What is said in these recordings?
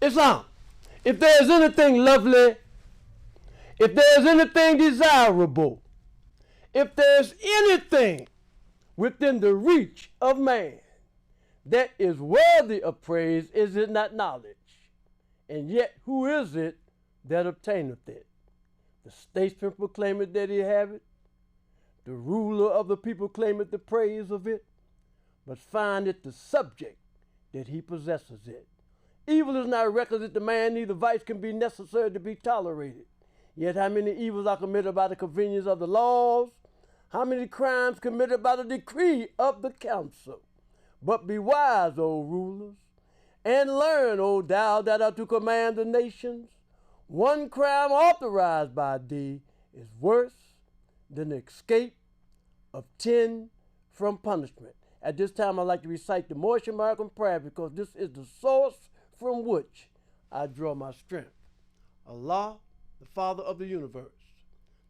Islam. If there's anything lovely, if there's anything desirable, if there's anything within the reach of man that is worthy of praise, is it not knowledge? And yet, who is it that obtaineth it? The statesman proclaimeth that he have it. The ruler of the people claimeth the praise of it, but find it the subject that he possesses it. Evil is not requisite to man, neither vice can be necessary to be tolerated. Yet how many evils are committed by the convenience of the laws? How many crimes committed by the decree of the council? But be wise, O rulers, and learn, O thou that art to command the nations. One crime authorized by thee is worse than the escape of 10 from punishment. At this time, I'd like to recite the Moorish American prayer because this is the source from which I draw my strength. Allah, the Father of the universe,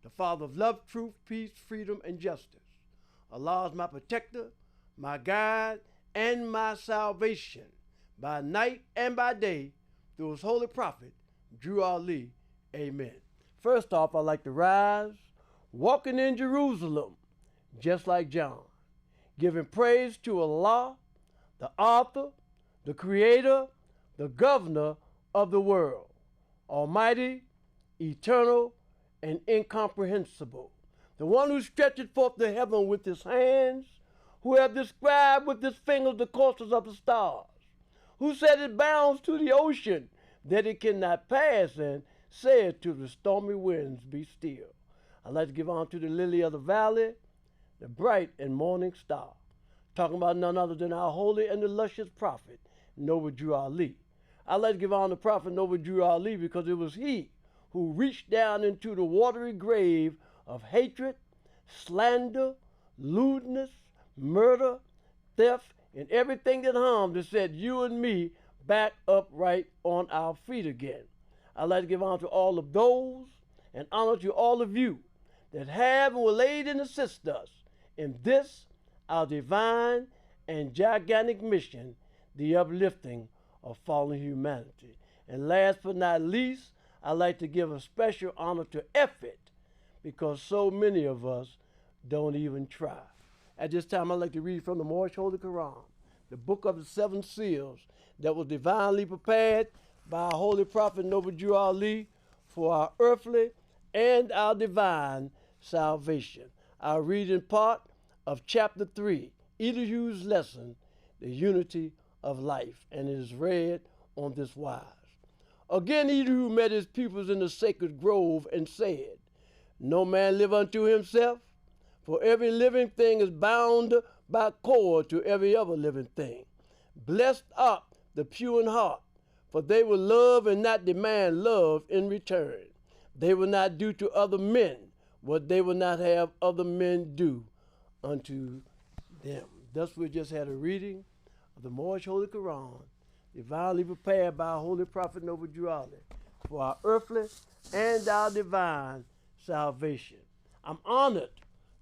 the Father of love, truth, peace, freedom, and justice. Allah is my protector, my guide, and my salvation by night and by day through his holy prophet, Drew Ali. Amen. First off, I'd like to rise, walking in Jerusalem, just like John, giving praise to Allah, the author, the creator, the governor of the world, almighty, eternal, and incomprehensible, the one who stretcheth forth the heaven with his hands, who have described with his fingers the courses of the stars, who set it bounds to the ocean that it cannot pass, and said to the stormy winds, be still. I'd like to give honor to the lily of the valley, the bright and morning star, talking about none other than our holy and illustrious prophet, Noble Drew Ali. I'd like to give honor to Prophet Noble Drew Ali because it was he who reached down into the watery grave of hatred, slander, lewdness, murder, theft, and everything that harmed to set you and me back upright on our feet again. I'd like to give honor to all of those and honor to all of you that have and will aid and assist us in this, our divine and gigantic mission, the uplifting of fallen humanity. And last but not least, I'd like to give a special honor to effort because so many of us don't even try. At this time, I'd like to read from the Moorish Holy Quran, the book of the seven seals that was divinely prepared by our holy prophet Noble Drew Ali for our earthly and our divine salvation. I'll read in part of chapter 3, Elihu's lesson, the unity of life, and it is read on this wise. Again, Elihu met his pupils in the sacred grove and said, no man live unto himself, for every living thing is bound by cord to every other living thing. Blessed art the pure in heart, for they will love and not demand love in return. They will not do to other men what they will not have other men do unto them. Thus we just had a reading of the Moorish Holy Quran, divinely prepared by our holy prophet Noble Drew Ali for our earthly and our divine salvation. I'm honored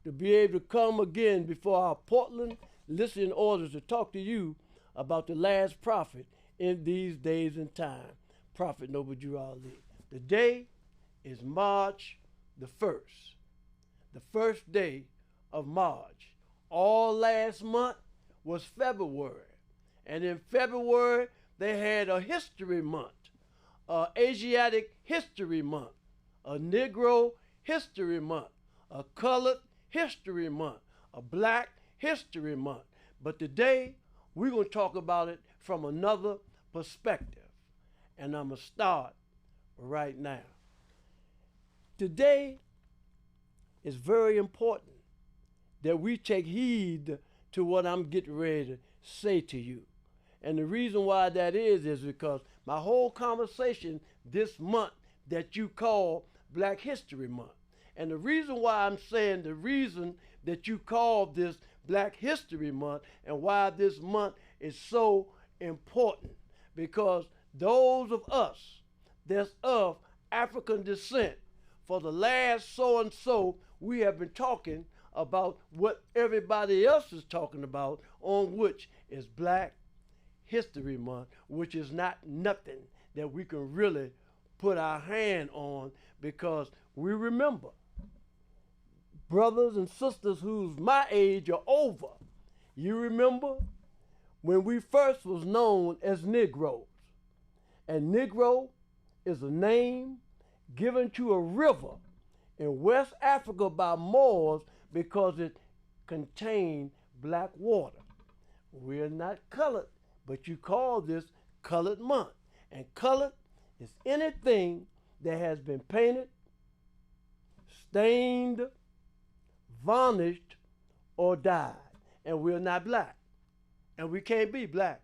to be able to come again before our Portland listening orders to talk to you about the last prophet in these days and time, Prophet Noble Drew Ali. The day is March the 1st, the first day of March. All last month was February, and in February they had a history month, a Asiatic history month, a Negro history month, a colored history month, a black history month. But today we're going to talk about it from another perspective, and I'm going to start right now. Today is very important that we take heed to what I'm getting ready to say to you. And the reason why that is because my whole conversation this month that you call Black History Month. And the reason why I'm saying the reason that you call this Black History Month and why this month is so important, because those of us that's of African descent, for the last so and so, we have been talking about what everybody else is talking about, on which is Black History Month, which is not nothing. that we can really put our hand on, because we remember brothers and sisters who's my age or over. You remember when we first was known as Negroes. And Negro is a name given to a river in West Africa by Moors because it contained black water. We're not colored, but you call this Colored Month. And colored is anything that has been painted, stained, varnished, or dyed. And we're not black. And we can't be black,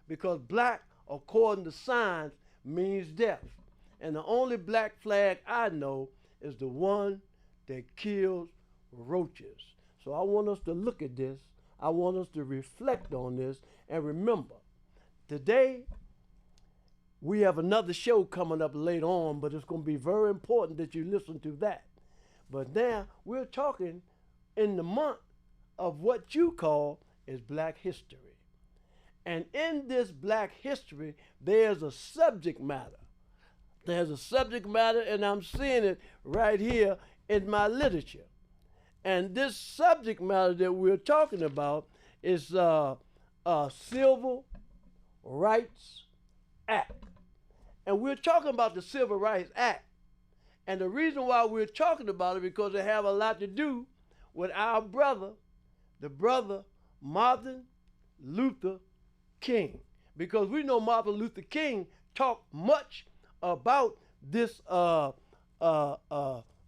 because black, according to science, means death. And the only black flag I know is the one that kills roaches. So I want us to look at this. I want us to reflect on this and remember, today we have another show coming up later on, but it's going to be very important that you listen to that. But now we're talking in the month of what you call is Black History. And in this Black History, there's a subject matter. There's a subject matter, and I'm seeing it right here in my literature. And this subject matter that we're talking about is Civil Rights Act. And we're talking about the Civil Rights Act. And the reason why we're talking about it, because it have a lot to do with our brother, the brother Martin Luther King. Because we know Martin Luther King talked much about this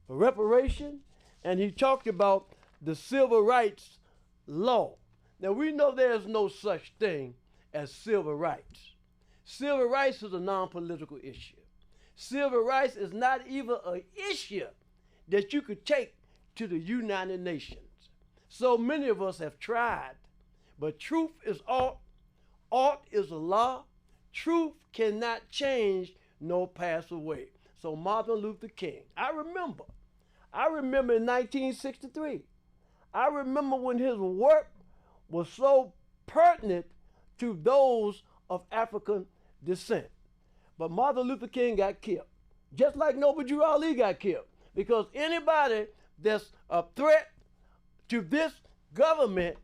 reparation, and he talked about the civil rights law. Now we know there's no such thing as civil rights. Civil rights is a non-political issue. Civil rights is not even an issue that you could take to the United Nations. So many of us have tried, but truth is art. Art is a law. Truth cannot change nor pass away. So Martin Luther King, I remember in 1963, I remember when his work was so pertinent to those of African descent. But Martin Luther King got killed, just like Noble Drew Ali got killed, because anybody that's a threat to this government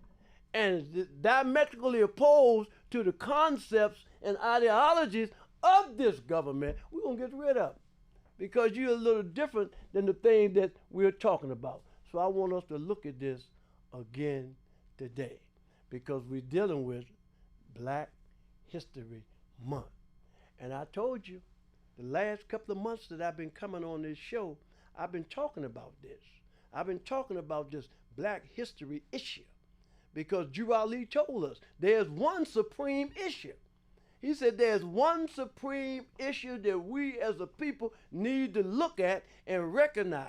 and is diametrically opposed to the concepts and ideologies of this government, we're going to get rid of, because you're a little different than the thing that we're talking about. So I want us to look at this again today, because we're dealing with Black History Month. And I told you, the last couple of months that I've been coming on this show, I've been talking about this. I've been talking about this Black History issue, because Drew Ali told us there's one supreme issue. He said there's one supreme issue that we as a people need to look at and recognize.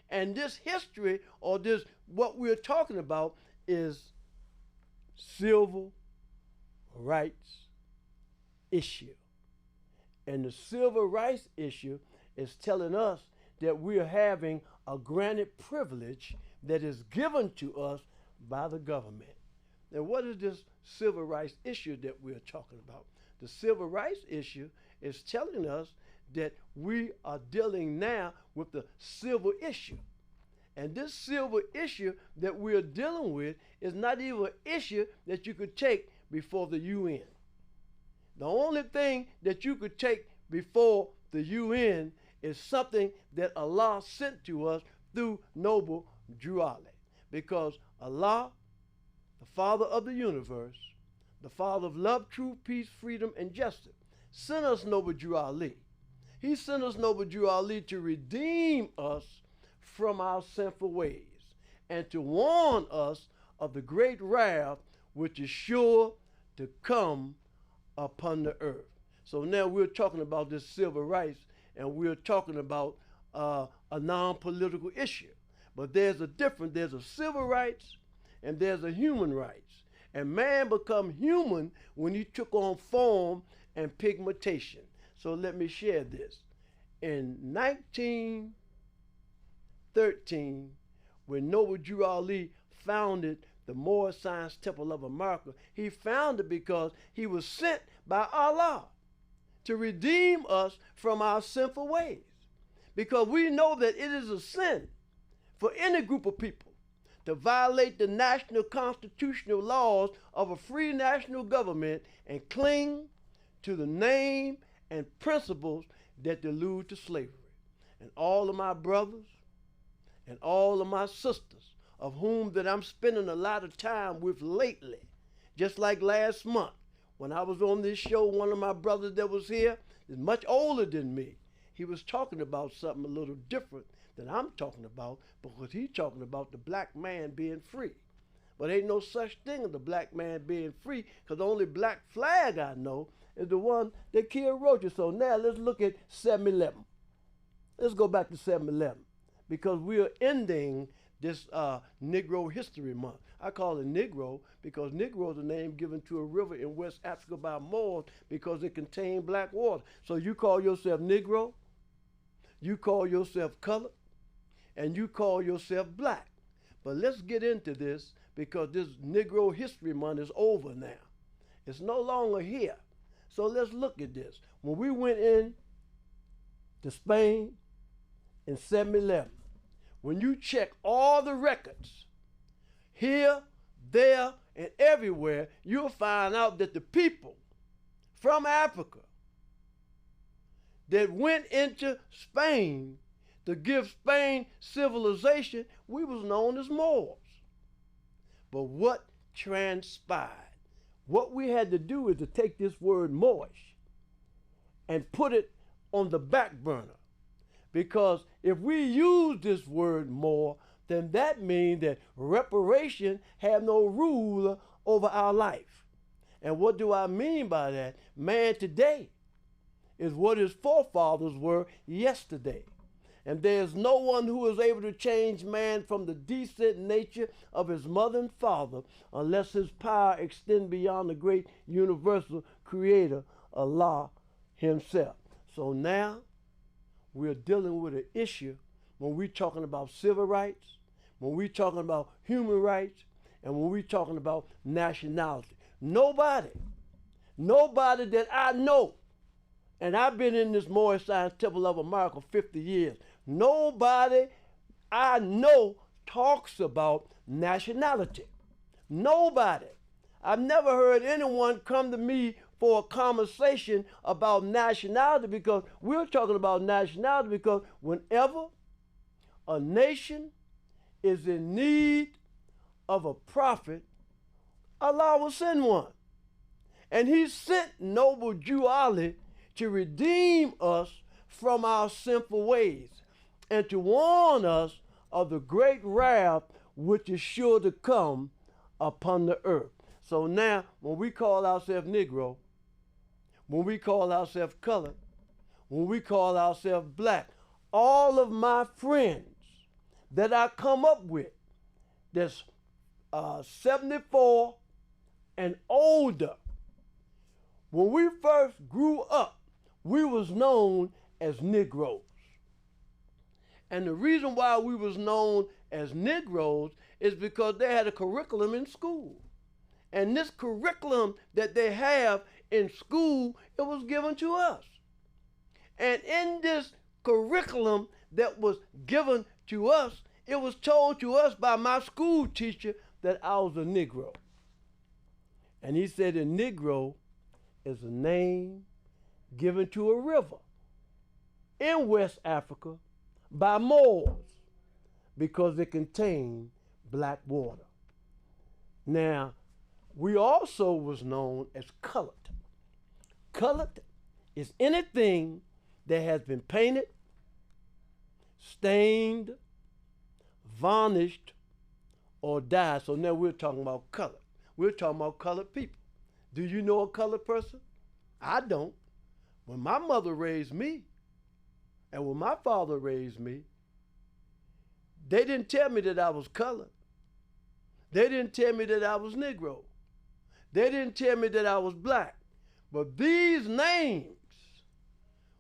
And this history, or this, what we're talking about, is civil rights issue. And the civil rights issue is telling us that we're having a granted privilege that is given to us by the government. Now, what is this civil rights issue that we're talking about? The civil rights issue is telling us that we are dealing now with the civil issue. And this civil issue that we're dealing with is not even an issue that you could take before the UN. The only thing that you could take before the UN is something that Allah sent to us through Noble Drew Ali. Because Allah, the Father of the universe, the Father of love, truth, peace, freedom, and justice, sent us Noble Drew Ali. He sent us Noble Drew Ali to redeem us from our sinful ways and to warn us of the great wrath which is sure to come upon the earth. So now we're talking about this civil rights, and we're talking about a non-political issue. But there's a difference. There's a civil rights and there's a human rights. And man become human when he took on form and pigmentation. So let me share this. In 1913, when Noble Drew Ali founded the Moorish Science Temple of America, he founded because he was sent by Allah to redeem us from our sinful ways. Because we know that it is a sin for any group of people to violate the national constitutional laws of a free national government and cling to the name and principles that allude to slavery. And all of my brothers and all of my sisters, of whom that I'm spending a lot of time with lately, just like last month when I was on this show, one of my brothers that was here is much older than me. He was talking about something a little different than I'm talking about, because he's talking about the black man being free. But ain't no such thing as the black man being free, because the only black flag I know is the one that killed Roger. So now let's look at 7/11. Let's go back to 7/11, because we are ending this Negro History Month. I call it Negro because Negro is a name given to a river in West Africa by Moors because it contained black water. So you call yourself Negro, you call yourself colored, and you call yourself black. But let's get into this because this Negro History Month is over now. It's no longer here. So let's look at this. When we went in to Spain in 7/11, when you check all the records, here, there, and everywhere, you'll find out that the people from Africa that went into Spain to give Spain civilization, we was known as Moors. But what transpired? What we had to do is to take this word Moorish and put it on the back burner. Because if we use this word Moor, then that means that reparation have no rule over our life. And what do I mean by that? Man today is what his forefathers were yesterday. And there's no one who is able to change man from the decent nature of his mother and father unless his power extends beyond the great universal creator, Allah himself. So now we're dealing with an issue when we're talking about civil rights, when we're talking about human rights, and when we're talking about nationality. Nobody that I know, and I've been in this Moorish Science Temple of America 50 years, nobody I know talks about nationality. Nobody. I've never heard anyone come to me for a conversation about nationality, because we're talking about nationality because whenever a nation is in need of a prophet, Allah will send one. And he sent noble Jew Ali to redeem us from our sinful ways and to warn us of the great wrath which is sure to come upon the earth. So now, when we call ourselves Negro, when we call ourselves colored, when we call ourselves black, all of my friends that I come up with that's 74 and older, when we first grew up, we was known as Negroes. And the reason why we was known as Negroes is because they had a curriculum in school. And this curriculum that they have in school, it was given to us. And in this curriculum that was given to us, it was told to us by my school teacher that I was a Negro. And he said a Negro is a name given to a river in West Africa by Moors because it contained black water. Now, we also was known as colored. Colored is anything that has been painted, stained, varnished, or dyed. So now we're talking about color. We're talking about colored people. Do you know a colored person? I don't. When my mother raised me, and when my father raised me, they didn't tell me that I was colored. They didn't tell me that I was Negro. They didn't tell me that I was black. But these names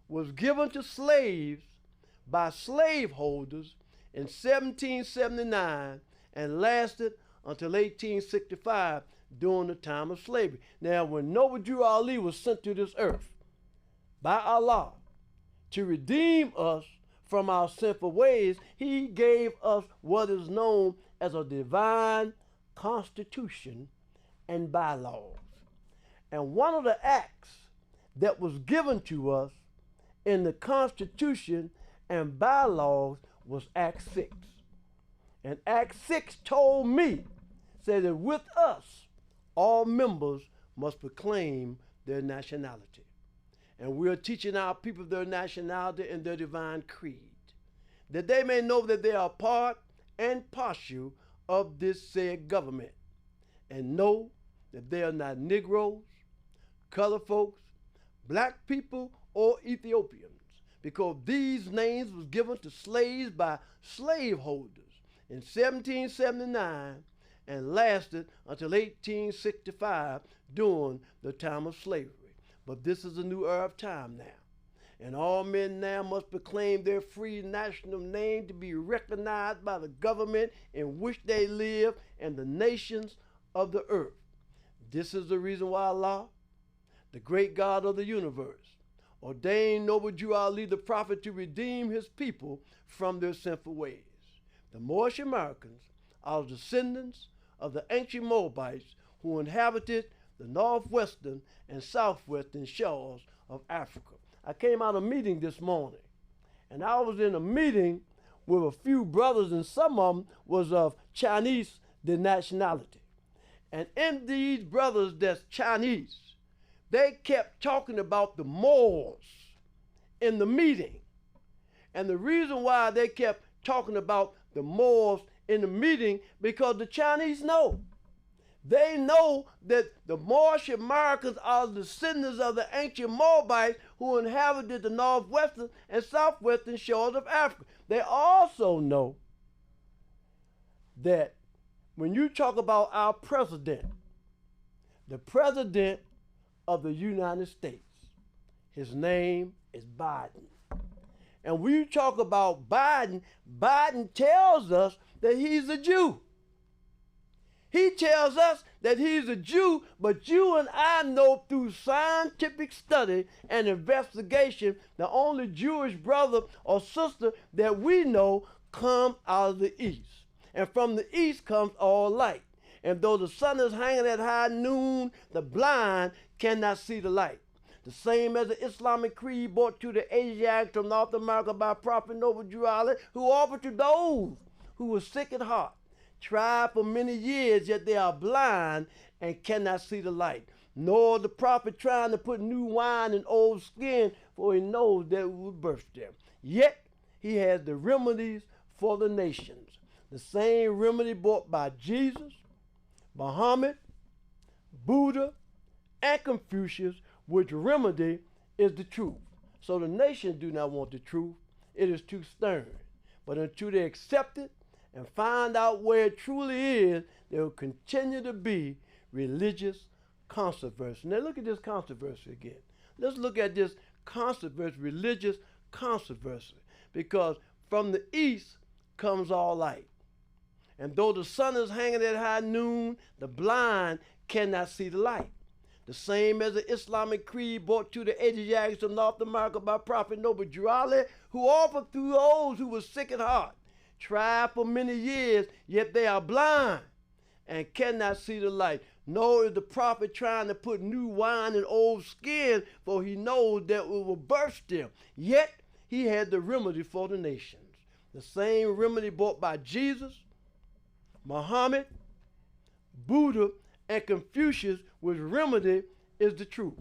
was given to slaves by slaveholders in 1779 and lasted until 1865 during the time of slavery. Now, when Noble Drew Ali was sent to this earth, by Allah to redeem us from our sinful ways. He gave us what is known as a divine constitution and bylaws. And one of the acts that was given to us in the Constitution and bylaws was Act 6. And Act 6 told me, said that with us, all members must proclaim their nationality. And we are teaching our people their nationality and their divine creed, that they may know that they are part and parcel of this said government, and know that they are not Negroes, colored folks, black people, or Ethiopians, because these names was given to slaves by slaveholders in 1779 and lasted until 1865 during the time of slavery. But this is a new era of time now, and all men now must proclaim their free national name to be recognized by the government in which they live and the nations of the earth. This is the reason why Allah, the great God of the universe, ordained noble Jew Ali the prophet to redeem his people from their sinful ways. The Moorish Americans are descendants of the ancient Moabites who inhabited the northwestern and southwestern shores of Africa. I came out of a meeting this morning, and I was in a meeting with a few brothers, and some of them was of Chinese nationality. And in these brothers that's Chinese, they kept talking about the Moors in the meeting. And the reason why they kept talking about the Moors in the meeting, because the Chinese know. They know that the Moorish Americans are the descendants of the ancient Moabites who inhabited the northwestern and southwestern shores of Africa. They also know that when you talk about our president, the president of the United States, his name is Biden. And when you talk about Biden, Biden tells us that he's a Jew. He tells us that he's a Jew, but you and I know through scientific study and investigation, the only Jewish brother or sister that we know come out of the east. And from the east comes all light. And though the sun is hanging at high noon, the blind cannot see the light. The same as the Islamic creed brought to the Asiatics from North America by Prophet Noble Drew Ali, who offered to those who were sick at heart, tried for many years, yet they are blind and cannot see the light. Nor the prophet trying to put new wine in old skin, for he knows that it will burst them. Yet he has the remedies for the nations. The same remedy brought by Jesus, Muhammad, Buddha, and Confucius, which remedy is the truth. So the nations do not want the truth. It is too stern. But until they accept it and find out where it truly is, there will continue to be religious controversy. Now look at this controversy again. Let's look at this controversy, religious controversy, because from the east comes all light. And though the sun is hanging at high noon, the blind cannot see the light. The same as the Islamic creed brought to the Asiatics of North America by Prophet Noble Drew Ali, who offered to those who were sick at heart, tried for many years, yet they are blind and cannot see the light. Nor is the prophet trying to put new wine in old skin, for he knows that it will burst them. Yet he had the remedy for the nations. The same remedy brought by Jesus, Muhammad, Buddha, and Confucius, which remedy is the truth.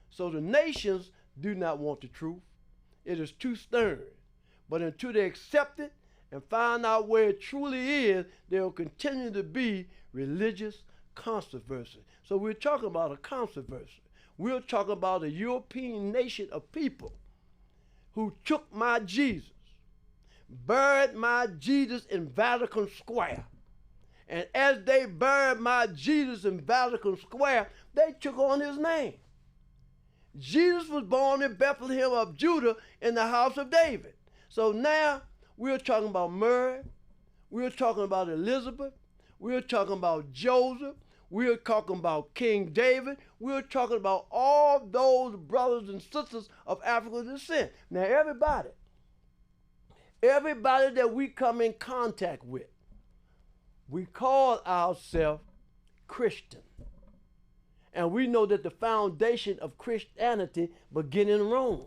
So the nations do not want the truth. It is too stern. But until they accept it and find out where it truly is, there will continue to be religious controversy. So we're talking about a controversy. We're talking about a European nation of people who took my Jesus, buried my Jesus in Vatican Square. And as they buried my Jesus in Vatican Square, they took on his name. Jesus was born in Bethlehem of Judah in the house of David. So now we're talking about Mary, we're talking about Elizabeth, we're talking about Joseph, We're talking about King David. We're talking about all those brothers and sisters of African descent. Now, everybody that we come in contact with, we call ourselves Christian. And we know that the foundation of Christianity began in Rome.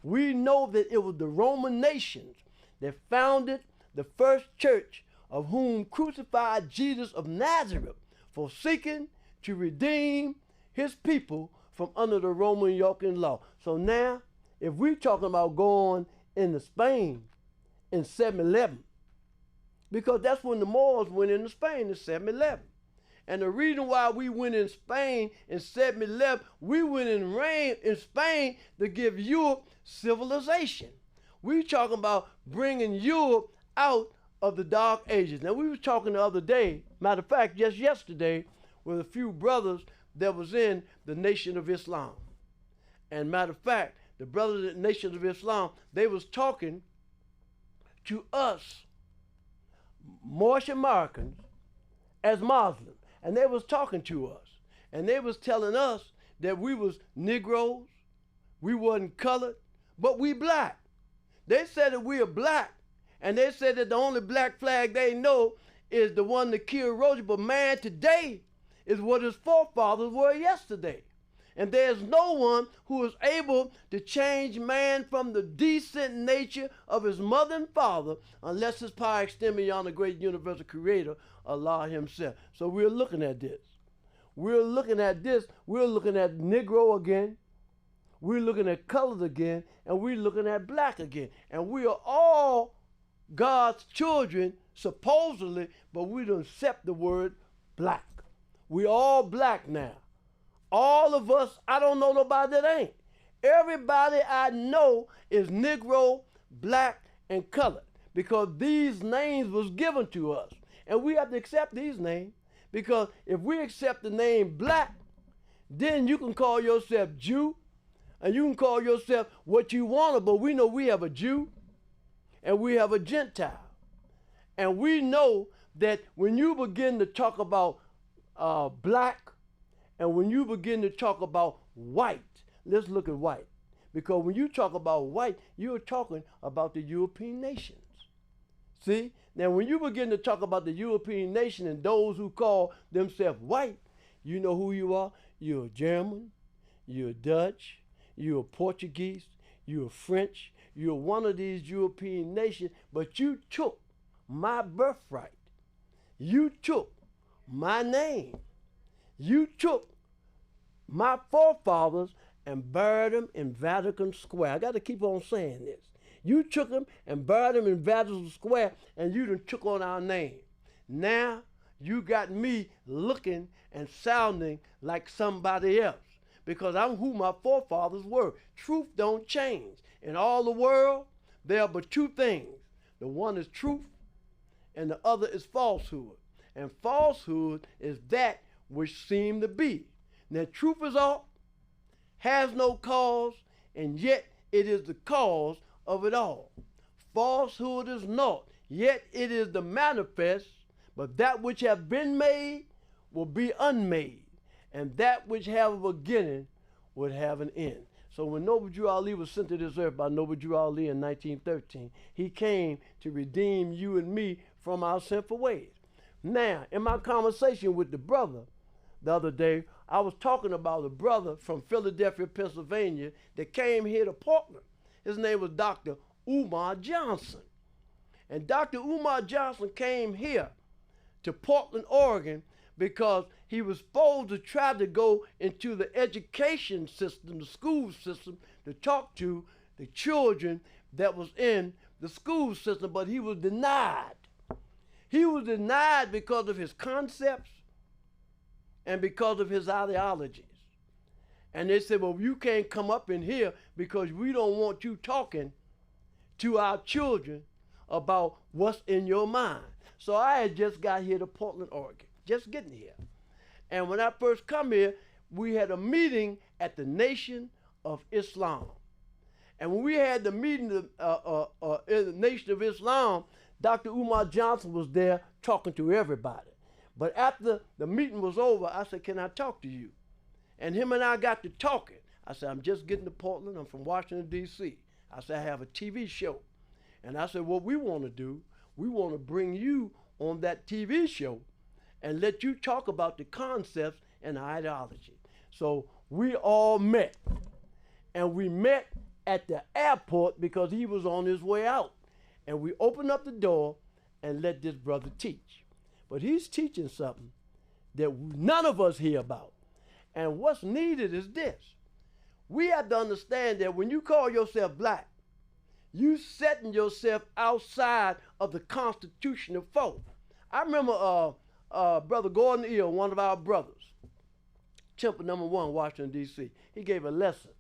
We know that it was the Roman nations that founded the first church, of whom crucified Jesus of Nazareth for seeking to redeem his people from under the Roman yoke and law. So now, if we're talking about going into Spain in 711, because that's when the Moors went into Spain in 711. And the reason why we went in Spain in 711, we went in Spain to give Europe civilization. We talking about bringing Europe out of the Dark Ages. Now, we were talking the other day, matter of fact, just yesterday, with a few brothers that was in the Nation of Islam. And matter of fact, the brothers in the Nation of Islam, they was talking to us, Moorish Americans, as Muslims. And they was talking to us. And they was telling us that we was Negroes, we wasn't colored, but we black. They said that we are black. And they said that the only black flag they know is the one that killed Roger. But man, today is what his forefathers were yesterday. And there's no one who is able to change man from the decent nature of his mother and father unless his power extends beyond the great universal creator, Allah himself. So we're looking at this. We're looking at this. We're looking at Negro again. We're looking at colors again. And we're looking at black again. And we are all God's children, supposedly, but we don't accept the word black. We all black now. All of us, I don't know nobody that ain't. Everybody I know is Negro, black, and colored, because these names was given to us. And we have to accept these names, because if we accept the name black, then you can call yourself Jew, and you can call yourself what you want, but we know we have a Jew, and we have a Gentile. And we know that when you begin to talk about black, and when you begin to talk about white, let's look at white. Because when you talk about white, you're talking about the European nations. See? Now, when you begin to talk about the European nation and those who call themselves white, you know who you are? You're a German, you're Dutch, you're Portuguese, you're French, you're one of these European nations, but you took my birthright. You took my name. You took my forefathers and buried them in Vatican Square. I got to keep on saying this. You took them and buried them in Vatican Square, and you done took on our name. Now you got me looking and sounding like somebody else, because I'm who my forefathers were. Truth don't change. In all the world, there are but two things. The one is truth, and the other is falsehood. And falsehood is that which seem to be. Now, truth is all, has no cause, and yet it is the cause of it all. Falsehood is naught, yet it is the manifest, but that which hath been made will be unmade, and that which have a beginning would have an end. So when Noble Drew Ali was sent to this earth by Noble Drew Ali in 1913, he came to redeem you and me from our sinful ways. Now, in my conversation with the brother the other day, I was talking about a brother from Philadelphia, Pennsylvania, that came here to Portland. His name was Dr. 1Mar Johnson. And Dr. 1Mar Johnson came here to Portland, Oregon, because he was supposed to try to go into the education system, the school system, to talk to the children that was in the school system, but he was denied. He was denied because of his concepts and because of his ideologies. And they said, well, you can't come up in here because we don't want you talking to our children about what's in your mind. So I had just got here to Portland, Oregon, just getting here. And when I first come here, we had a meeting at the Nation of Islam. And when we had the meeting in the Nation of Islam, Dr. 1Mar Johnson was there talking to everybody. But after the meeting was over, I said, can I talk to you? And him and I got to talking. I said, I'm just getting to Portland. I'm from Washington, D.C. I said, I have a TV show. And I said, what we want to do, we want to bring you on that TV show and let you talk about the concepts and the ideology. So we all met. And we met at the airport because he was on his way out. And we opened up the door and let this brother teach. But he's teaching something that none of us hear about. And what's needed is this. We have to understand that when you call yourself black, you setting yourself outside of the constitutional fold. I remember Brother Gordon Eel, one of our brothers, Temple No. 1, Washington, D.C. He gave a lesson.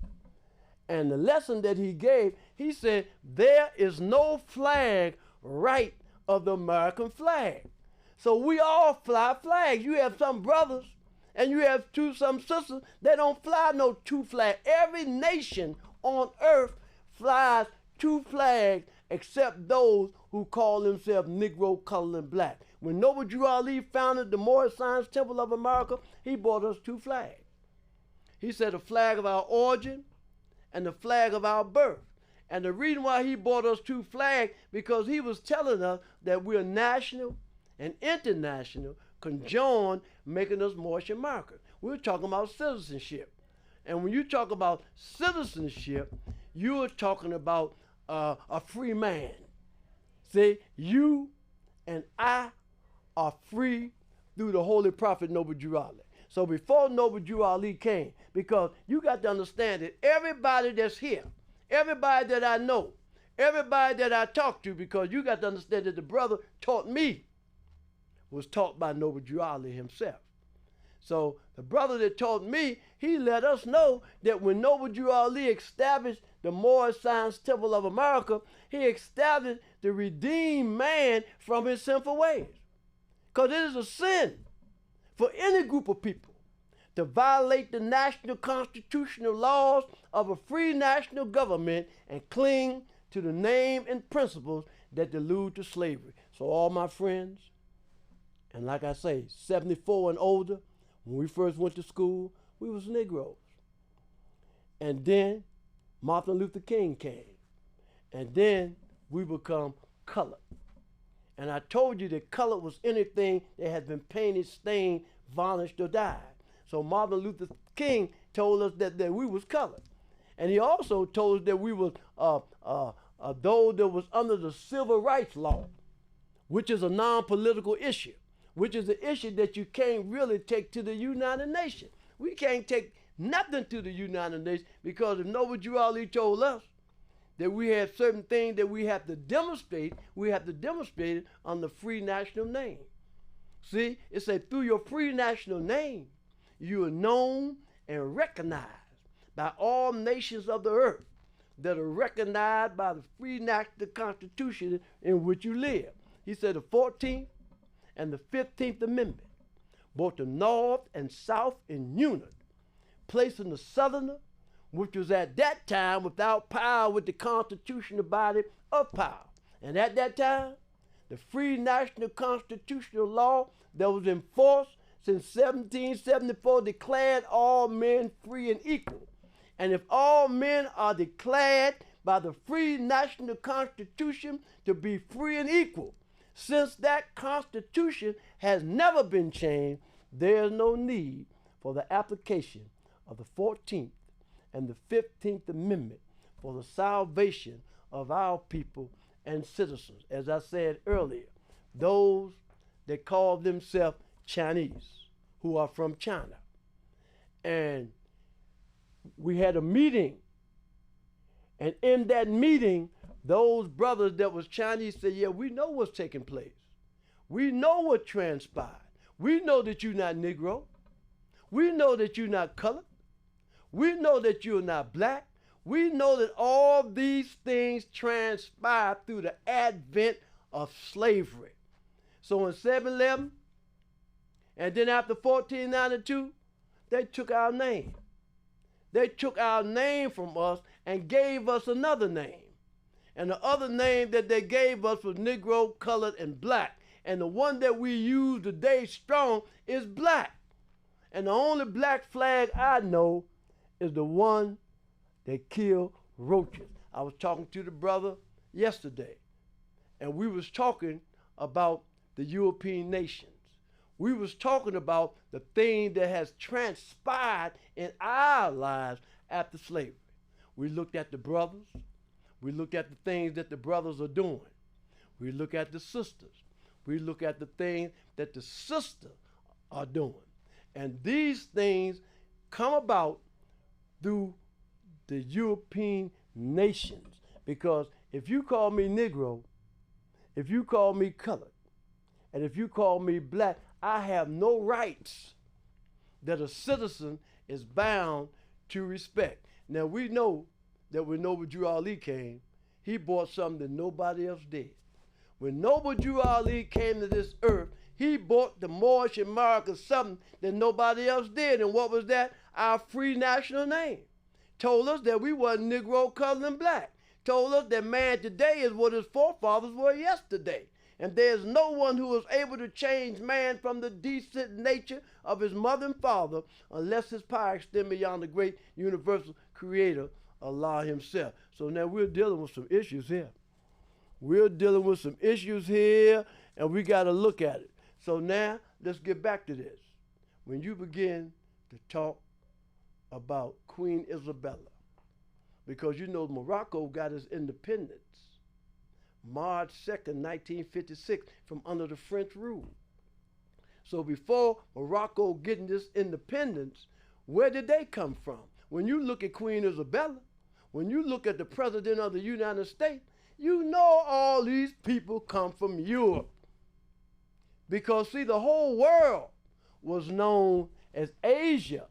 And the lesson that he gave, he said, there is no flag right of the American flag. So we all fly flags. You have some brothers and you have some sisters that don't fly no two flags. Every nation on earth flies two flags except those who call themselves Negro, colored, and black. When Noble Drew Ali founded the Moorish Science Temple of America, he brought us two flags. He said the flag of our origin and the flag of our birth. And the reason why he brought us two flags, because he was telling us that we're national and international conjoined, making us Moorish America. We're talking about citizenship. And when you talk about citizenship, you're talking about a free man. See, you and I are free through the Holy Prophet Noble Drew Ali. So before Noble Drew Ali came, because you got to understand that everybody that's here, everybody that I know, everybody that I talk to, because you got to understand that the brother taught me was taught by Noble Drew Ali himself. So the brother that taught me, he let us know that when Noble Drew Ali established the Moorish Science Temple of America, he established the redeemed man from his sinful ways. Because it is a sin for any group of people to violate the national constitutional laws of a free national government and cling to the name and principles that allude to slavery. So all my friends, and like I say, 74 and older, when we first went to school, we was Negroes. And then Martin Luther King came. And then we become colored. And I told you that color was anything that had been painted, stained, varnished, or dyed. So Martin Luther King told us that we was colored. And he also told us that we was those that was under the civil rights law, which is a non-political issue, which is an issue that you can't really take to the United Nations. We can't take nothing to the United Nations because if Noble Drew Ali told us that we have certain things that we have to demonstrate it on the free national name. See, it said through your free national name, you are known and recognized by all nations of the earth that are recognized by the free national constitution in which you live. He said the 14th and the 15th Amendment, both the North and South in unit, placing the Southerner, which was at that time without power, with the constitutional body of power. And at that time, the free national constitutional law that was in force since 1774 declared all men free and equal. And if all men are declared by the free national constitution to be free and equal, since that constitution has never been changed, there is no need for the application of the 14th and the 15th Amendment for the salvation of our people and citizens. As I said earlier, those that call themselves Chinese, who are from China. And we had a meeting, and in that meeting, those brothers that was Chinese said, yeah, we know what's taking place. We know what transpired. We know that you're not Negro. We know that you're not colored. We know that you're not black. We know that all these things transpired through the advent of slavery. So in 711, and then after 1492, they took our name. They took our name from us and gave us another name. And the other name that they gave us was Negro, colored, and black. And the one that we use today strong is black. And the only black flag I know is the one that killed roaches. I was talking to the brother yesterday, and we was talking about the European nations. We was talking about the thing that has transpired in our lives after slavery. We looked at the brothers. We looked at the things that the brothers are doing. We look at the sisters. We look at the things that the sisters are doing. And these things come about through the European nations. Because if you call me Negro, if you call me colored, and if you call me black, I have no rights that a citizen is bound to respect. Now we know that when Noble Drew Ali came, he brought something that nobody else did. When Noble Drew Ali came to this earth, he brought the Moorish in America something that nobody else did. And what was that? Our free national name. Told us that we wasn't Negro, colored, and black. Told us that man today is what his forefathers were yesterday. And there's no one who is able to change man from the decent nature of his mother and father unless his power extends beyond the great universal creator, Allah himself. So now we're dealing with some issues here. We're dealing with some issues here, and we got to look at it. So now let's get back to this. When you begin to talk about Queen Isabella, because you know Morocco got its independence March 2nd, 1956, from under the French rule. So before Morocco getting this independence, where did they come from? When you look at Queen Isabella, when you look at the President of the United States, you know all these people come from Europe. Because see, the whole world was known as Asia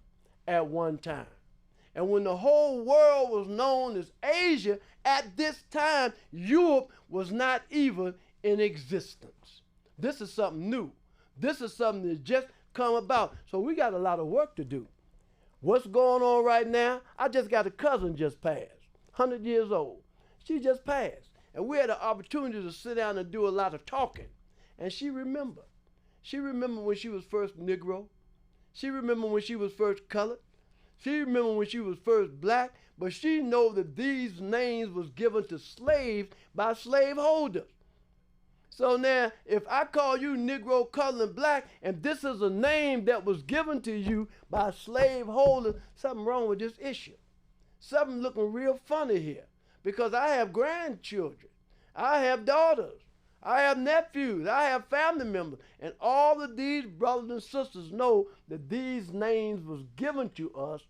at one time. And when the whole world was known as Asia, at this time, Europe was not even in existence. This is something new. This is something that just come about. So we got a lot of work to do. What's going on right now? I just got a cousin just passed, 100 years old. She just passed. And we had an opportunity to sit down and do a lot of talking. And she remembered. She remembered when she was first Negro. She remembered when she was first colored. She remembered when she was first black. But she knows that these names was given to slaves by slaveholders. So now, if I call you Negro, colored, and black, and this is a name that was given to you by slaveholders, something wrong with this issue. Something looking real funny here. Because I have grandchildren. I have daughters. I have nephews. I have family members. And all of these brothers and sisters know that these names was given to us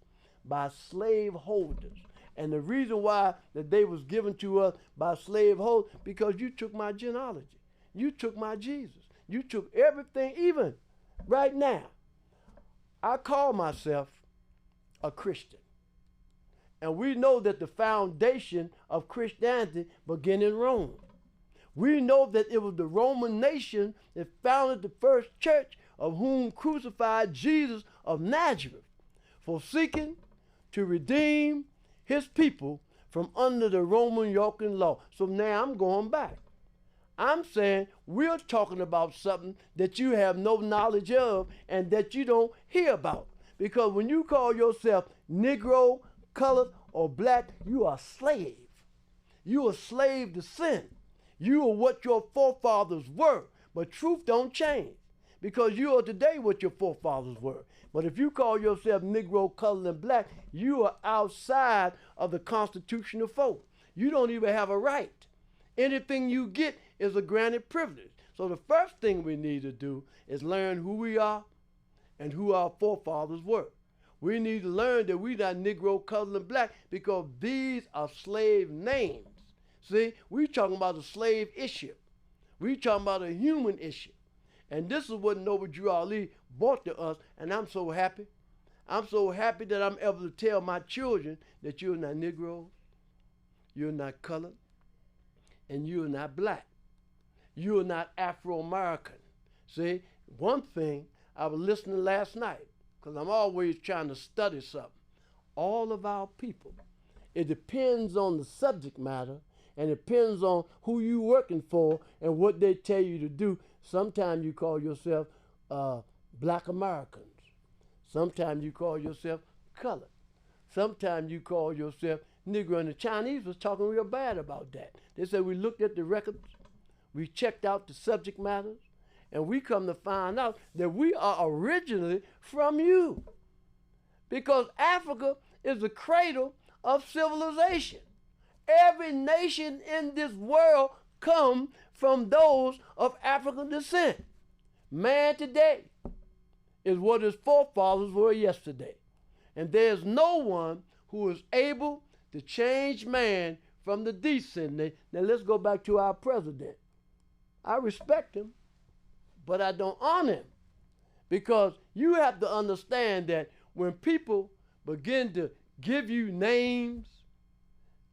by slaveholders. And the reason why that they was given to us by slaveholders, because you took my genealogy. You took my Jesus. You took everything, even right now. I call myself a Christian. And we know that the foundation of Christianity began in Rome. We know that it was the Roman nation that founded the first church, of whom crucified Jesus of Nazareth, for seeking to redeem his people from under the Roman yoke and law. So now I'm going back. I'm saying we're talking about something that you have no knowledge of and that you don't hear about. Because when you call yourself Negro, colored, or black, you are a slave. You are a slave to sin. You are what your forefathers were. But truth don't change. Because you are today what your forefathers were. But if you call yourself Negro, colored, and black, you are outside of the constitutional folk. You don't even have a right. Anything you get is a granted privilege. So the first thing we need to do is learn who we are and who our forefathers were. We need to learn that we're not Negro, colored, and black, because these are slave names. See, we're talking about a slave issue. We're talking about a human issue. And this is what Noble Drew Ali brought to us, and I'm so happy. I'm so happy that I'm able to tell my children that you're not Negro, you're not colored, and you're not black. You're not Afro-American. See, one thing, I was listening last night, because I'm always trying to study something. All of our people, it depends on the subject matter, and it depends on who you're working for and what they tell you to do. Sometimes you call yourself Black Americans. Sometimes you call yourself colored. Sometimes you call yourself Negro. And the Chinese was talking real bad about that. They said we looked at the records, we checked out the subject matters, and we come to find out that we are originally from you. Because Africa is the cradle of civilization. Every nation in this world come from those of African descent. Man today is what his forefathers were yesterday. And there's no one who is able to change man from the descendant. Now let's go back to our president. I respect him, but I don't honor him. Because you have to understand that when people begin to give you names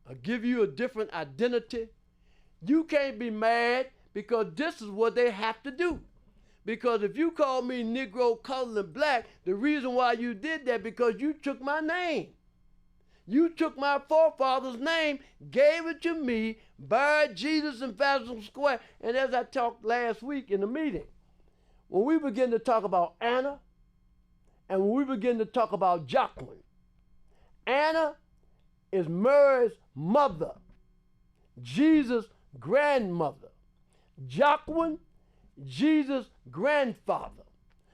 or give you a different identity, you can't be mad because this is what they have to do. Because if you call me Negro, colored, and black, the reason why you did that because you took my name. You took my forefather's name, gave it to me, buried Jesus in Fashion Square. And as I talked last week in the meeting, when we begin to talk about Anna, and when we begin to talk about Jacqueline, Anna is Mary's mother, Jesus' grandmother. Jacqueline, Jesus' grandfather.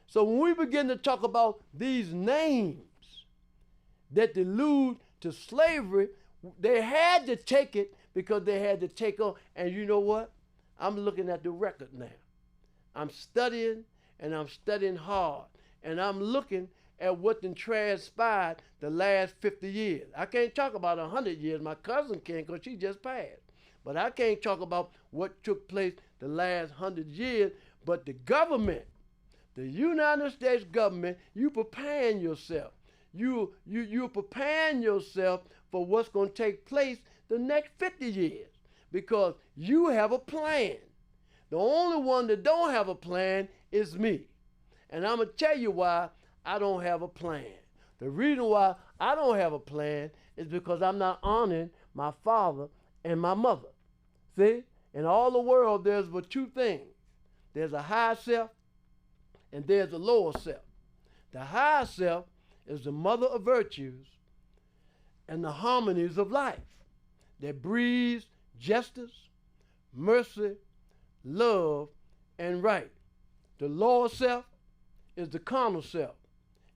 So when we begin to talk about these names that allude to slavery, they had to take it because they had to take on. And you know what? I'm looking at the record now. I'm studying, and I'm studying hard. And I'm looking at what then transpired the last 50 years. I can't talk about 100 years. My cousin can because she just passed. But I can't talk about what took place the last 100 years. But the government, the United States government, you preparing yourself. You're preparing yourself for what's going to take place the next 50 years because you have a plan. The only one that don't have a plan is me. And I'm going to tell you why I don't have a plan. The reason why I don't have a plan is because I'm not honoring my father and my mother. See, in all the world, there's but two things. There's a higher self and there's a lower self. The higher self is the mother of virtues and the harmonies of life that breeds justice, mercy, love, and right. The lower self is the carnal self,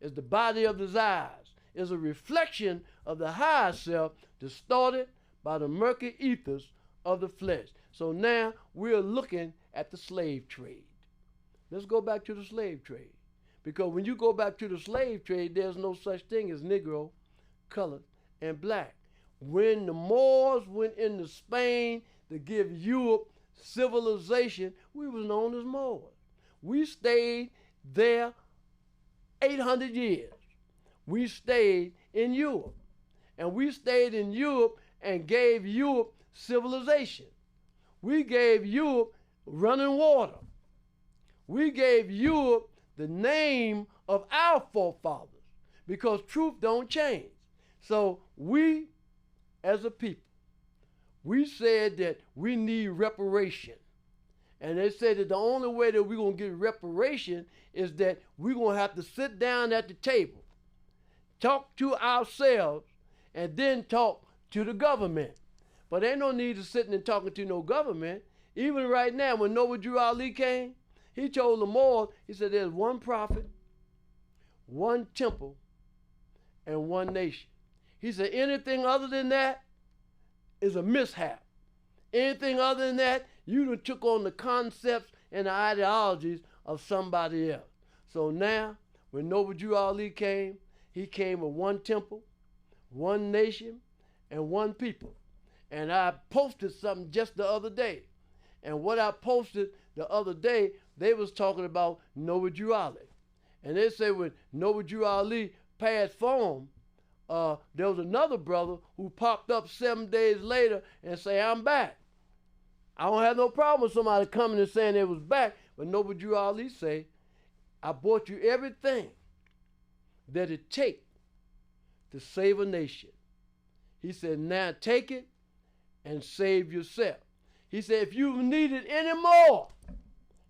is the body of desires, is a reflection of the higher self distorted by the murky ethers of the flesh. So now we're looking at the slave trade. Let's go back to the slave trade. Because when you go back to the slave trade, there's no such thing as Negro, colored, and black. When the Moors went into Spain to give Europe civilization, we was known as Moors. We stayed there 800 years. We stayed in Europe. And we stayed in Europe and gave Europe civilization. We gave Europe running water. We gave Europe the name of our forefathers because truth don't change. So we, as a people, we said that we need reparation. And they said that the only way that we're going to get reparation is that we're going to have to sit down at the table, talk to ourselves, and then talk to the government. But ain't no need of sitting and talking to no government. Even right now, when Noble Drew Ali came, he told the Moors, he said, there's one prophet, one temple, and one nation. He said, anything other than that is a mishap. Anything other than that, you done took on the concepts and the ideologies of somebody else. So now, when Noble Drew Ali came, he came with one temple, one nation, and one people. And I posted something just the other day. And what I posted the other day, they was talking about Noble Drew Ali. And they say when Noble Drew Ali passed from, there was another brother who popped up 7 days later and say, I'm back. I don't have no problem with somebody coming and saying they was back, but Noble Drew Ali say, I bought you everything that it take to save a nation. He said, now take it and save yourself. He said, if you need it any more,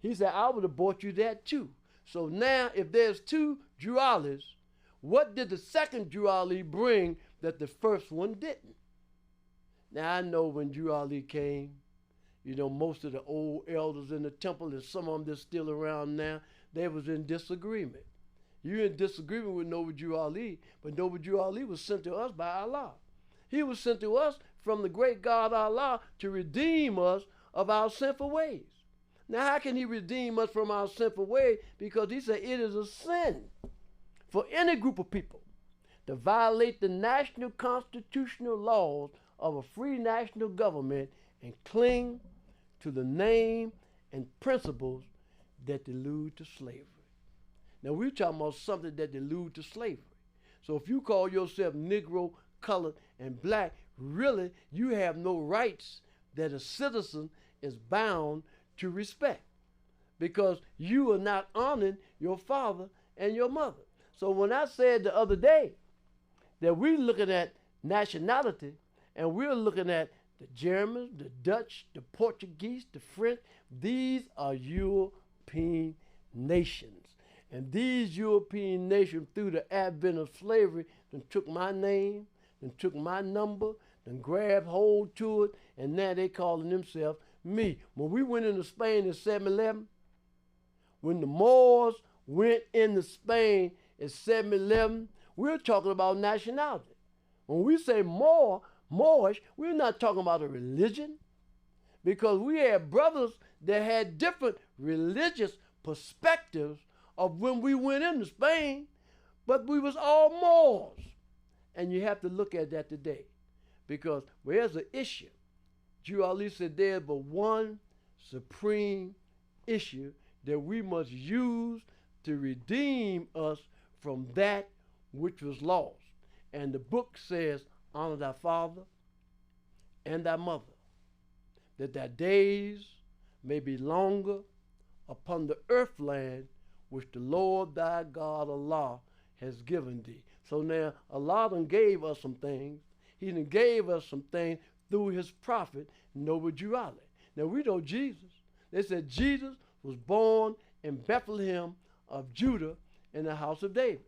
He said, I would have bought you that too. So now, if there's two Drew Ali's, what did the second Drew Ali bring that the first one didn't? Now, I know when Drew Ali came, you know, most of the old elders in the temple, and some of them that's still around now, they was in disagreement. You're in disagreement with Noble Drew Ali, but Noble Drew Ali was sent to us by Allah. He was sent to us from the great God Allah to redeem us of our sinful ways. Now, how can he redeem us from our sinful ways? Because he said it is a sin for any group of people to violate the national constitutional laws of a free national government and cling to the name and principles that allude to slavery. Now, we're talking about something that allude to slavery. So if you call yourself Negro, colored, and black, really, you have no rights that a citizen is bound to respect, because you are not honoring your father and your mother. So when I said the other day that we're looking at nationality, and we're looking at the Germans, the Dutch, the Portuguese, the French, these are European nations. And these European nations, through the advent of slavery, then took my name, then took my number, then grabbed hold to it, and now they calling themselves me. When we went into Spain in 711, when the Moors went into Spain in 711, we're talking about nationality. When we say Moorish, we're not talking about a religion, because we had brothers that had different religious perspectives of when we went into Spain, but we was all Moors. And you have to look at that today, because where's the issue? Drew Ali said there's but one supreme issue that we must use to redeem us from that which was lost. And the book says, honor thy father and thy mother, that thy days may be longer upon the earth land which the Lord thy God Allah has given thee. So now Allah done gave us some things. He done gave us some things through his prophet, Noble Drew Ali. Now we know Jesus. They said Jesus was born in Bethlehem of Judah in the house of David.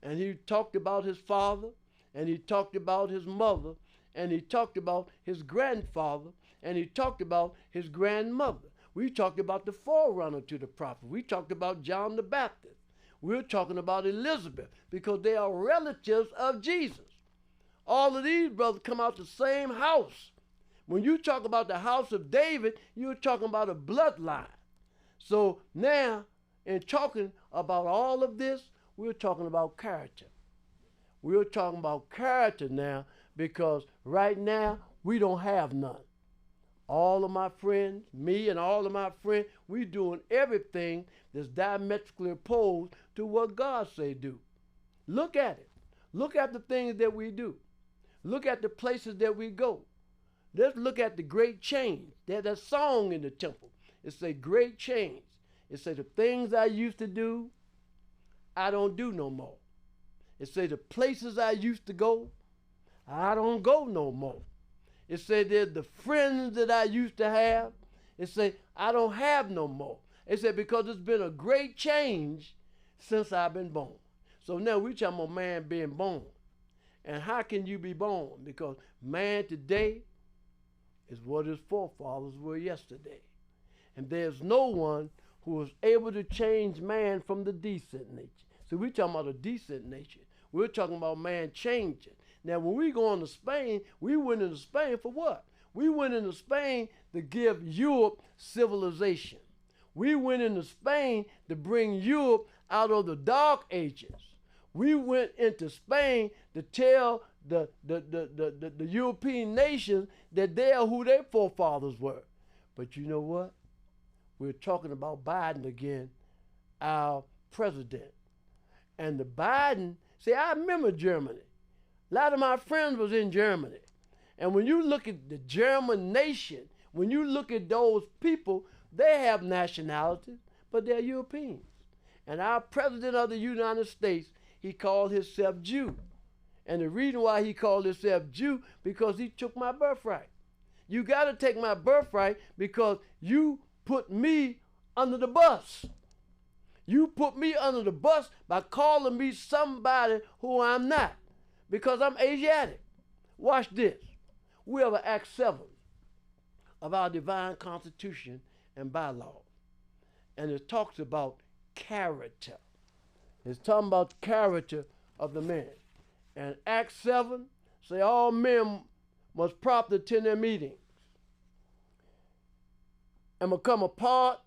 And he talked about his father, and he talked about his mother, and he talked about his grandfather, and he talked about his grandmother. We talked about the forerunner to the prophet. We talked about John the Baptist. We're talking about Elizabeth, because they are relatives of Jesus. All of these brothers come out the same house. When you talk about the house of David, you're talking about a bloodline. So now, in talking about all of this, we're talking about character. We're talking about character now, because right now, we don't have none. All of my friends, me and all of my friends, we doing everything that's diametrically opposed to what God say do. Look at it. Look at the things that we do. Look at the places that we go. Let's look at the great change. There's a song in the temple. It say great change. It say the things I used to do, I don't do no more. It say the places I used to go, I don't go no more. It say there's the friends that I used to have. It say I don't have no more. It said because it's been a great change since I've been born. So now we talking about man being born. And how can you be born? Because man today is what his forefathers were yesterday. And there's no one who is able to change man from the decent nature. So we're talking about a decent nature. We're talking about man changing. Now, when we go into Spain, we went into Spain for what? We went into Spain to give Europe civilization. We went into Spain to bring Europe out of the Dark Ages. We went into Spain to tell the European nations that they are who their forefathers were. But you know what? We're talking about Biden again, our president. And the Biden, see, I remember Germany. A lot of my friends was in Germany. And when you look at the German nation, when you look at those people, they have nationalities, but they're Europeans. And our president of the United States, he called himself Jew. And the reason why he called himself Jew, because he took my birthright. You got to take my birthright because you put me under the bus. You put me under the bus by calling me somebody who I'm not because I'm Asiatic. Watch this. We have Act 7 of our divine constitution and bylaws. And it talks about character. It's talking about the character of the man. And Act 7 say all men must properly attend their meetings and become a part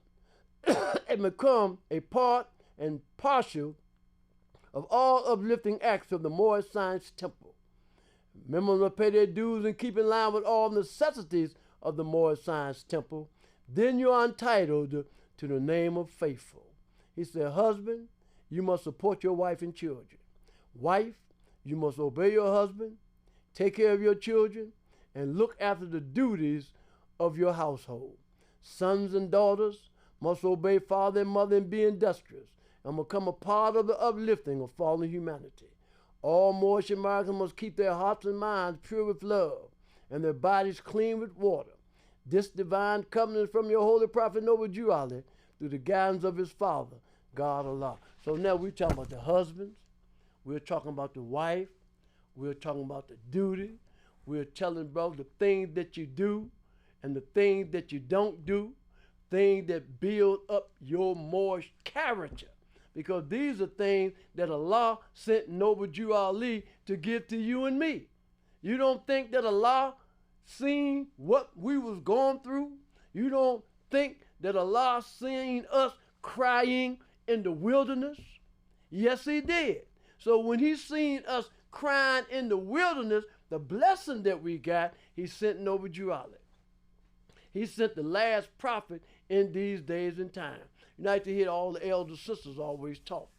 and partial of all uplifting acts of the Moorish Science Temple. Members must pay their dues and keep in line with all necessities of the Moorish Science Temple. Then you are entitled to the name of faithful. He said, husband, you must support your wife and children. Wife, you must obey your husband, take care of your children, and look after the duties of your household. Sons and daughters must obey father and mother and be industrious and become a part of the uplifting of fallen humanity. All Moorish Americans must keep their hearts and minds pure with love and their bodies clean with water. This divine covenant from your holy prophet Noble Jew Ali through the guidance of his father, God Allah. So now we're talking about the husbands, we're talking about the wife, we're talking about the duty, we're telling brother the things that you do and the things that you don't do, things that build up your Moorish character. Because these are things that Allah sent Noble Jew Ali to give to you and me. You don't think that Allah seen what we was going through? You don't think that Allah seen us crying in the wilderness? Yes, he did. So when he seen us crying in the wilderness, the blessing that we got, he sent Noble Jew Ali. He sent the last prophet in these days and time. You like to hear all the elder sisters always talk.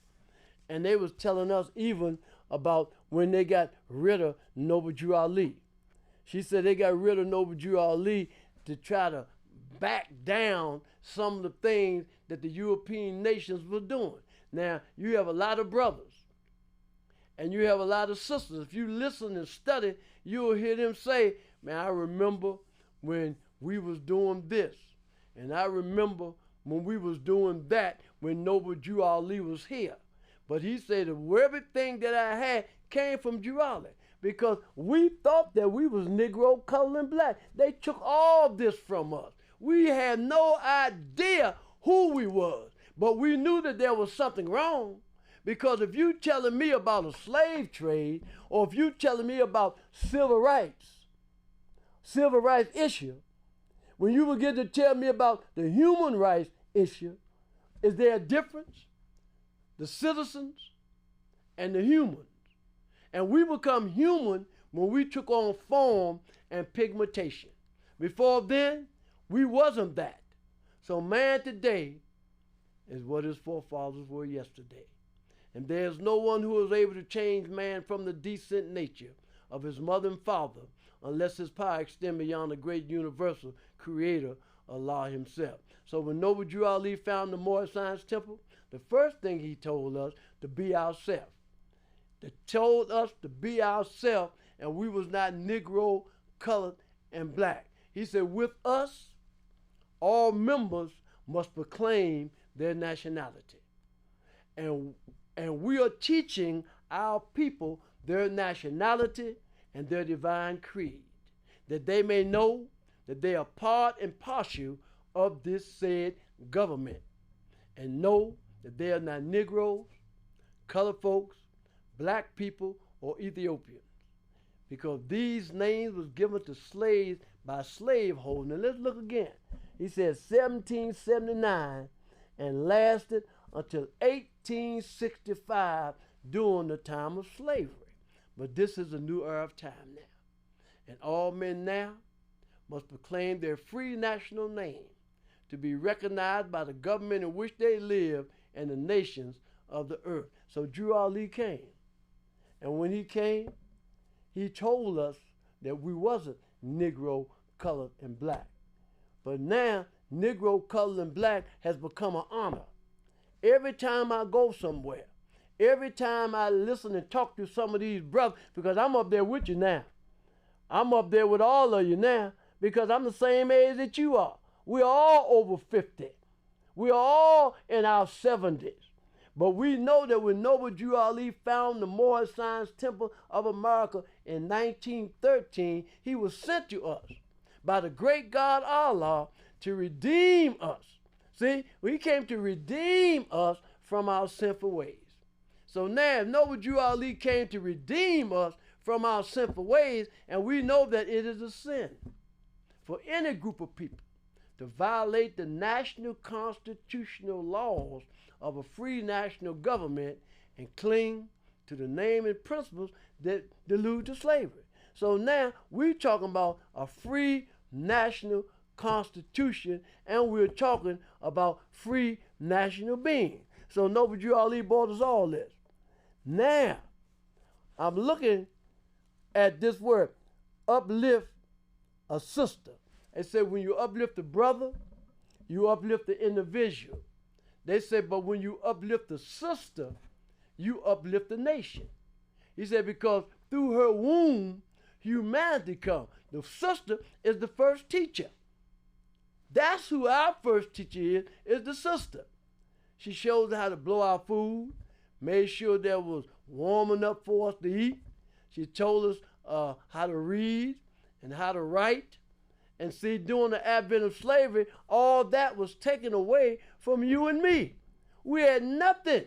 And they was telling us even about when they got rid of Noble Jew Ali. She said they got rid of Noble Jew Ali to try to back down some of the things that the European nations were doing. Now, you have a lot of brothers and you have a lot of sisters. If you listen and study, you'll hear them say, man, I remember when we was doing this. And I remember when we was doing that when Noble Jew Ali was here. But he said everything that I had came from Jew Ali because we thought that we was Negro, colored, and black. They took all this from us. We had no idea who we was, but we knew that there was something wrong. Because if you telling me about a slave trade, or if you telling me about civil rights issue, when you begin to tell me about the human rights issue, is there a difference? The citizens and the humans. And we become human when we took on form and pigmentation. Before then, we wasn't that. So man today is what his forefathers were yesterday. And there's no one who is able to change man from the decent nature of his mother and father unless his power extends beyond the great universal creator, Allah himself. So when Noble Jew Ali found the Moorish Science Temple, the first thing he told us to be ourselves. He told us to be ourselves, and we was not Negro, colored, and black. He said, with us, all members must proclaim their nationality. And we are teaching our people their nationality and their divine creed, that they may know that they are part and parcel of this said government, and know that they are not Negroes, colored folks, black people, or Ethiopians. Because these names was given to slaves by slaveholders. Now let's look again. He says 1779 and lasted until 1865 during the time of slavery. But this is a new era of time now. And all men now must proclaim their free national name to be recognized by the government in which they live and the nations of the earth. So Jew Ali came. And when he came, he told us that we wasn't Negro, colored, and black. But now, Negro, colored, and black has become an honor. Every time I go somewhere, every time I listen and talk to some of these brothers, because I'm up there with you now. I'm up there with all of you now because I'm the same age that you are. We're all over 50. We are all in our 70s. But we know that when Noble Drew Ali found the Moorish Science Temple of America in 1913, he was sent to us by the great God Allah to redeem us. See, he came to redeem us from our sinful ways. So now, if Noble Drew Ali came to redeem us from our sinful ways, and we know that it is a sin for any group of people to violate the national constitutional laws of a free national government and cling to the name and principles that allude to slavery. So now we're talking about a free national constitution, and we're talking about free national being. So Noble Drew Ali brought us all this. Now, I'm looking at this word, uplift a sister. It said when you uplift a brother, you uplift the individual. They said, but when you uplift a sister, you uplift the nation. He said, because through her womb, humanity comes. The sister is the first teacher. That's who our first teacher is the sister. She shows us how to blow our food, made sure there was warm enough for us to eat. She told us how to read and how to write. And see, during the advent of slavery, all that was taken away from you and me. We had nothing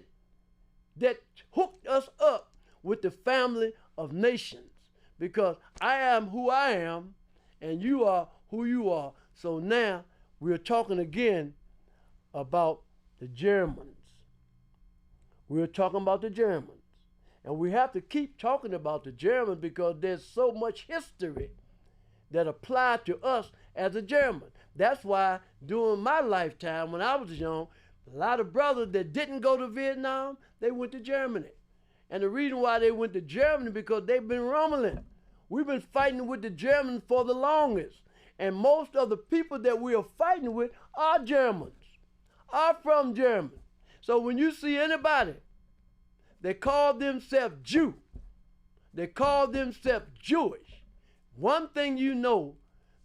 that hooked us up with the family of nations, because I am who I am and you are who you are. So now we're talking again about the Germans. We're talking about the Germans. And we have to keep talking about the Germans because there's so much history that applied to us as a German. That's why during my lifetime, when I was young, a lot of brothers that didn't go to Vietnam, they went to Germany. And the reason why they went to Germany, because they've been rumbling. We've been fighting with the Germans for the longest. And most of the people that we are fighting with are Germans, are from Germany. So when you see anybody, they call themselves Jew, they call themselves Jewish, one thing you know,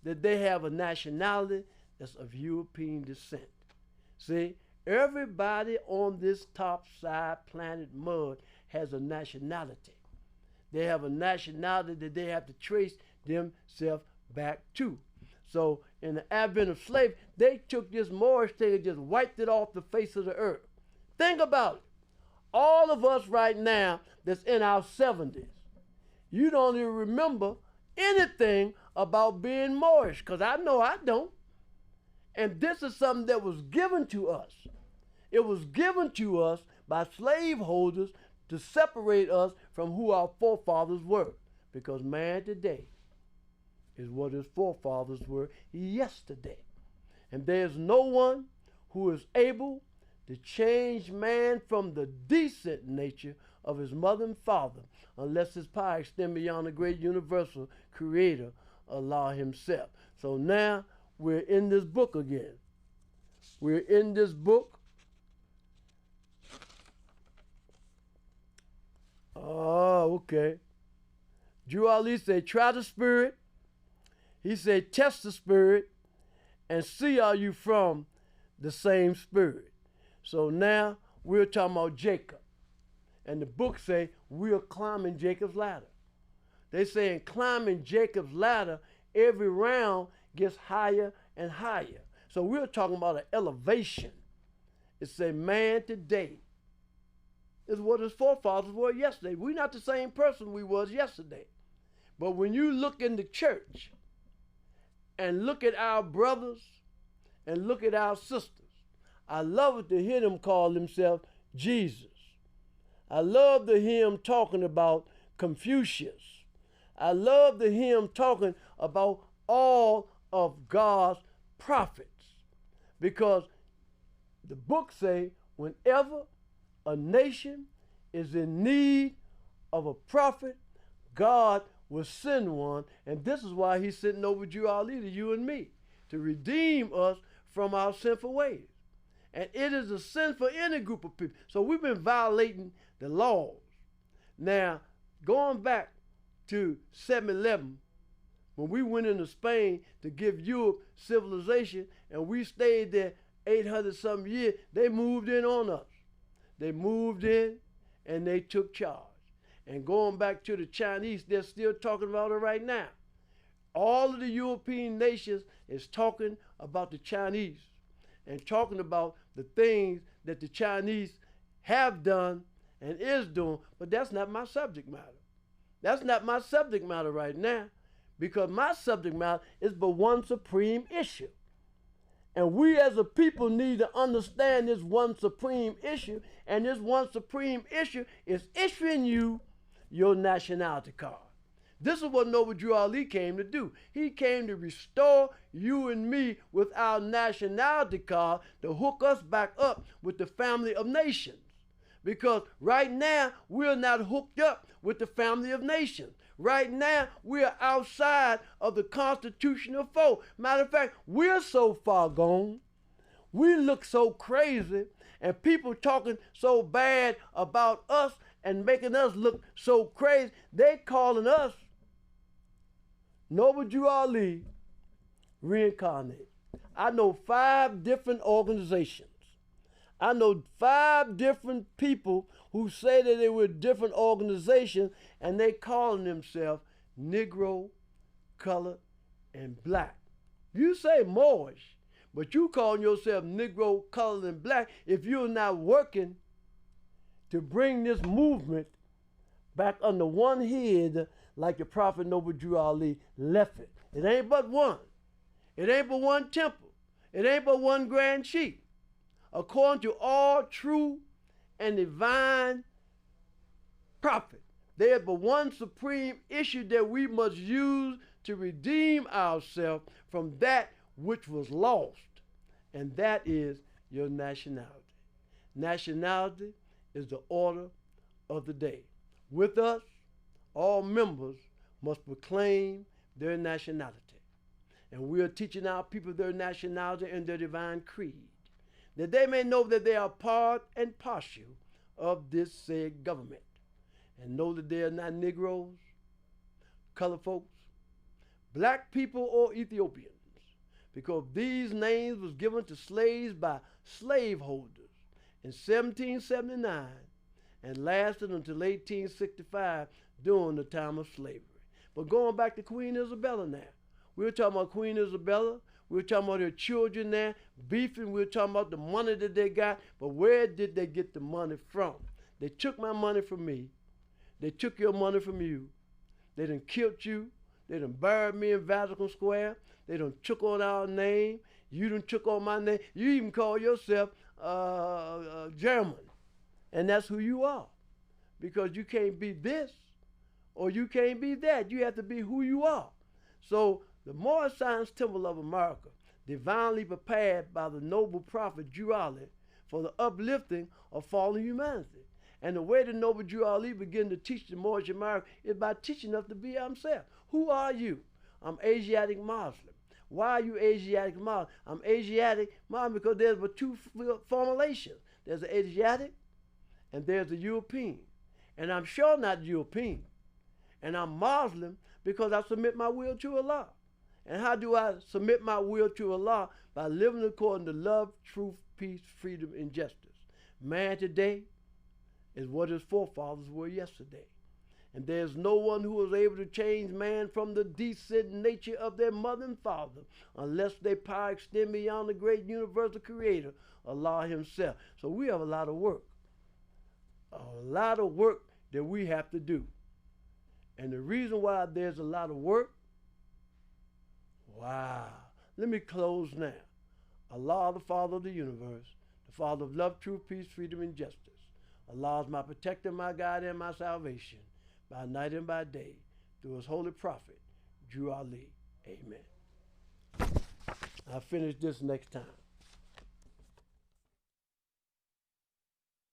that they have a nationality that's of European descent. See, everybody on this top side planet mud has a nationality. They have a nationality that they have to trace themselves back to. So in the advent of slavery, they took this Moorish thing and just wiped it off the face of the earth. Think about it. All of us right now that's in our 70s, you don't even remember anything about being Moorish, because I know I don't. And this is something that was given to us. It was given to us by slaveholders to separate us from who our forefathers were, because man today is what his forefathers were yesterday. And there's no one who is able to change man from the decent nature of his mother and father unless his power extend beyond the great universal creator, Allah himself. So now we're in this book again. We're in this book. Oh, okay. Drew Ali said, try the spirit. He said, test the spirit and see are you from the same spirit. So now we're talking about Jacob. And the book say we're climbing Jacob's ladder. They say in climbing Jacob's ladder, every round gets higher and higher. So we're talking about an elevation. It say man today is what his forefathers were yesterday. We're not the same person we was yesterday. But when you look in the church and look at our brothers and look at our sisters, I love it to hear them call themselves Jesus. I love to hear him talking about Confucius. I love to hear him talking about all of God's prophets. Because the book say whenever a nation is in need of a prophet, God will send one. And this is why he sent Noble Drew Ali to you and me, to redeem us from our sinful ways. And it is a sin for any group of people. So we've been violating the laws. Now, going back to 7/11, when we went into Spain to give Europe civilization, and we stayed there 800 something years, they moved in on us. They moved in and they took charge. And going back to the Chinese, they're still talking about it right now. All of the European nations is talking about the Chinese and talking about the things that the Chinese have done and is doing, but that's not my subject matter. That's not my subject matter right now, because my subject matter is but one supreme issue. And we as a people need to understand this one supreme issue, and this one supreme issue is issuing you your nationality card. This is what Noble Drew Ali came to do. He came to restore you and me with our nationality card to hook us back up with the family of nations. Because right now, we're not hooked up with the family of nations. Right now, we're outside of the constitutional fold. Matter of fact, we're so far gone. We look so crazy, and people talking so bad about us and making us look so crazy, they calling us Noble Drew Ali reincarnated. I know 5 different organizations. I know 5 different people who say that they were different organizations, and they calling themselves Negro, Colored, and Black. You say Moorish, but you calling yourself Negro, Colored, and Black if you're not working to bring this movement back under one head like the Prophet Noble Drew Ali left it. It ain't but one. It ain't but one temple. It ain't but one grand Sheik. According to all true and divine prophet, there is but one supreme issue that we must use to redeem ourselves from that which was lost, and that is your nationality. Nationality is the order of the day. With us, all members must proclaim their nationality. And we are teaching our people their nationality and their divine creed, that they may know that they are part and parcel of this said government, and know that they are not Negroes, colored folks, black people, or Ethiopians, because these names was given to slaves by slaveholders in 1779 and lasted until 1865 during the time of slavery. But going back to Queen Isabella now, we were talking about Queen Isabella. We were talking about her children there, beefing. We were talking about the money that they got. But where did they get the money from? They took my money from me. They took your money from you. They done killed you. They done buried me in Vatican Square. They done took on our name. You done took on my name. You even call yourself German. And that's who you are. Because you can't be this or you can't be that. You have to be who you are. So the Moorish Science Temple of America, divinely prepared by the noble prophet Drew Ali for the uplifting of fallen humanity. And the way the noble Drew Ali began to teach the Moorish America is by teaching us to be himself. Who are you? I'm Asiatic Muslim. Why are you Asiatic Muslim? I'm Asiatic Muslim because there's but 2 formulations. There's an Asiatic and there's a European. And I'm sure not European. And I'm Muslim because I submit my will to Allah. And how do I submit my will to Allah? By living according to love, truth, peace, freedom, and justice. Man today is what his forefathers were yesterday. And there's no one who is able to change man from the decent nature of their mother and father unless their power extend beyond the great universal creator, Allah himself. So we have a lot of work. A lot of work that we have to do. And the reason why there's a lot of work, wow. Let me close now. Allah, the Father of the universe, the Father of love, truth, peace, freedom, and justice. Allah is my protector, my guide, and my salvation, by night and by day, through his holy prophet, Drew Ali. Amen. I'll finish this next time.